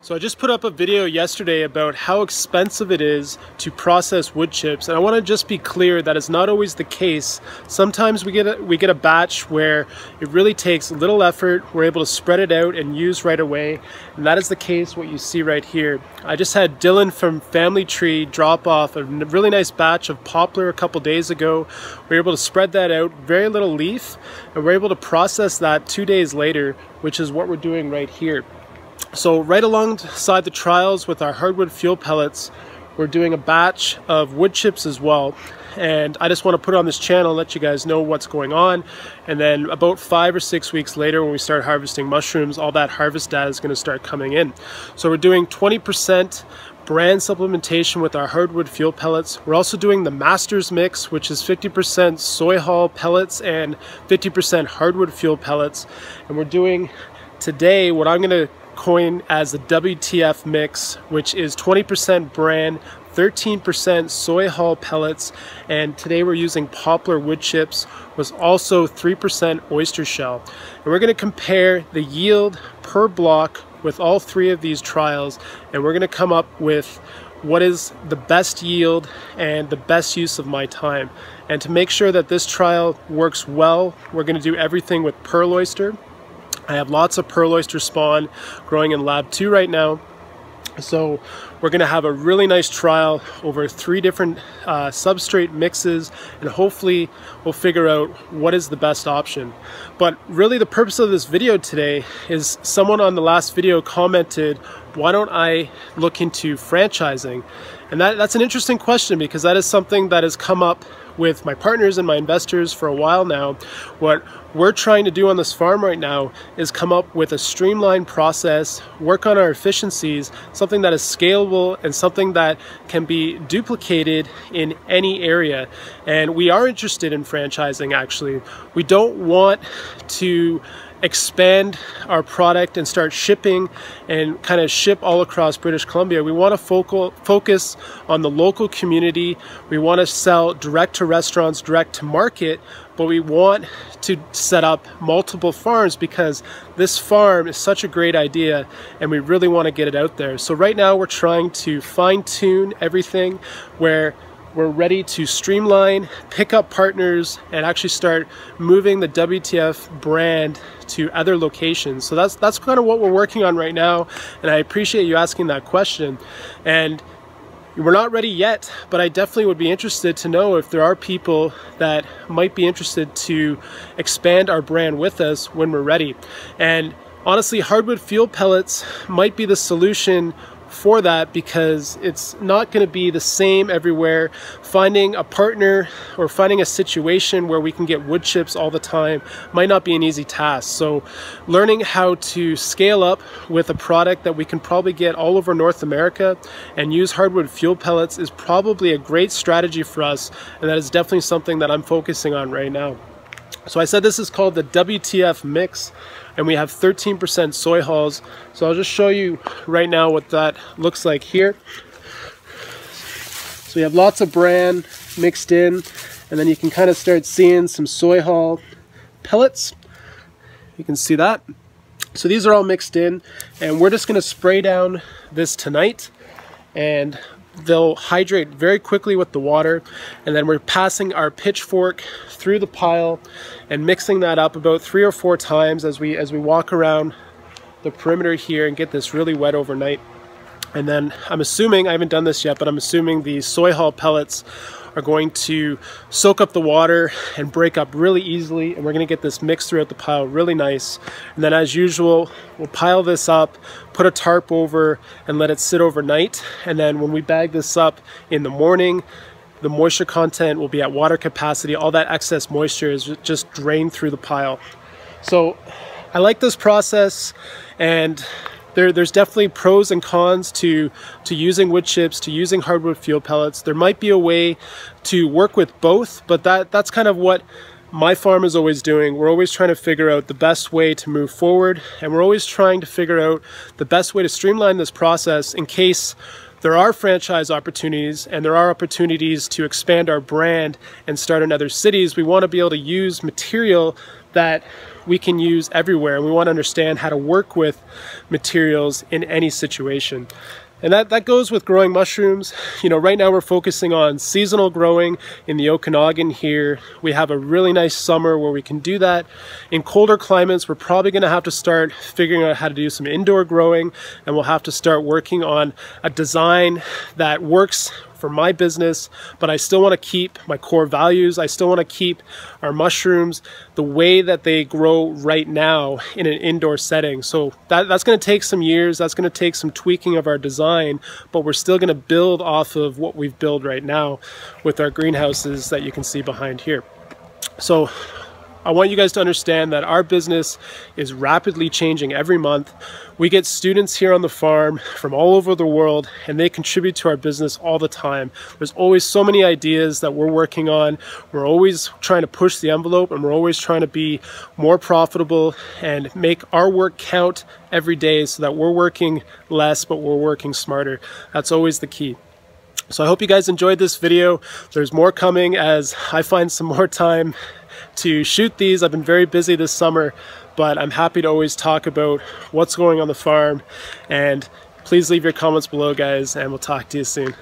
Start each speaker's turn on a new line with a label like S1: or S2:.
S1: So I just put up a video yesterday about how expensive it is to process wood chips, and I want to just be clear that it's not always the case. Sometimes we get a batch where it really takes little effort, we're able to spread it out and use right away, and that is the case what you see right here. I just had Dylan from Family Tree drop off a really nice batch of poplar a couple days ago. We were able to spread that out, very little leaf, and we're able to process that 2 days later, which is what we're doing right here. So right alongside the trials with our hardwood fuel pellets, we're doing a batch of wood chips as well. And I just want to put it on this channel and let you guys know what's going on. And then about 5 or 6 weeks later, when we start harvesting mushrooms, all that harvest data is going to start coming in. So we're doing 20% brand supplementation with our hardwood fuel pellets. We're also doing the Masters mix, which is 50% soy hull pellets and 50% hardwood fuel pellets. And we're doing today what I'm going to coin as the WTF mix, which is 20% brand, 13% soy hull pellets, and today we're using poplar wood chips, was also 3% oyster shell. And we're going to compare the yield per block with all three of these trials, and we're going to come up with what is the best yield and the best use of my time. And to make sure that this trial works well, we're going to do everything with pearl oyster. I have lots of pearl oyster spawn growing in lab 2 right now. So we're going to have a really nice trial over 3 different substrate mixes, and hopefully we'll figure out what is the best option. But really the purpose of this video today is someone on the last video commented, why don't I look into franchising? And that's an interesting question, because that is something that has come up with my partners and my investors for a while now. What we're trying to do on this farm right now is come up with a streamlined process, work on our efficiencies, something that is scalable and something that can be duplicated in any area. And we are interested in franchising, actually. We don't want to expand our product and start shipping and kind of ship all across British Columbia. We want to focus on the local community. We want to sell direct to restaurants, direct to market, but we want to set up multiple farms because this farm is such a great idea and we really want to get it out there. So right now we're trying to fine-tune everything where we're ready to streamline, pick up partners, and actually start moving the WTF brand to other locations. So that's kind of what we're working on right now, and I appreciate you asking that question. And we're not ready yet, but I definitely would be interested to know if there are people that might be interested to expand our brand with us when we're ready. And honestly, hardwood fuel pellets might be the solution for that, because it's not going to be the same everywhere. Finding a partner or finding a situation where we can get wood chips all the time might not be an easy task. So learning how to scale up with a product that we can probably get all over North America and use hardwood fuel pellets is probably a great strategy for us, and that is definitely something that I'm focusing on right now. So I said this is called the WTF mix, and we have 13% soy hulls. So I'll just show you right now what that looks like here. So we have lots of bran mixed in, and then you can kind of start seeing some soy hull pellets. You can see that. So these are all mixed in, and we're just going to spray down this tonight, and they'll hydrate very quickly with the water. And then we're passing our pitchfork through the pile and mixing that up about 3 or 4 times as we walk around the perimeter here and get this really wet overnight. And then I'm assuming, I haven't done this yet, but I'm assuming the soy hull pellets are going to soak up the water and break up really easily, and we're going to get this mixed throughout the pile really nice. And then as usual, we'll pile this up, put a tarp over, and let it sit overnight. And then when we bag this up in the morning, the moisture content will be at water capacity. All that excess moisture is just drained through the pile. So I like this process, and there's definitely pros and cons to using wood chips, to using hardwood fuel pellets. There might be a way to work with both, but that's kind of what my farm is always doing. We're always trying to figure out the best way to move forward, and we're always trying to figure out the best way to streamline this process in case there are franchise opportunities and there are opportunities to expand our brand and start in other cities. We want to be able to use material that we can use everywhere, and we want to understand how to work with materials in any situation. And that goes with growing mushrooms. You know, right now we're focusing on seasonal growing in the Okanagan here. We have a really nice summer where we can do that. In colder climates, we're probably going to have to start figuring out how to do some indoor growing, and we'll have to start working on a design that works for my business, but I still want to keep my core values. I still want to keep our mushrooms the way that they grow right now in an indoor setting. So that's going to take some years. That's going to take some tweaking of our design, but we're still going to build off of what we've built right now with our greenhouses that you can see behind here. So I want you guys to understand that our business is rapidly changing every month. We get students here on the farm from all over the world, and they contribute to our business all the time. There's always so many ideas that we're working on. We're always trying to push the envelope, and we're always trying to be more profitable and make our work count every day so that we're working less, but we're working smarter. That's always the key. So I hope you guys enjoyed this video. There's more coming as I find some more time to shoot these. I've been very busy this summer, but I'm happy to always talk about what's going on the farm. And please leave your comments below, guys, and we'll talk to you soon.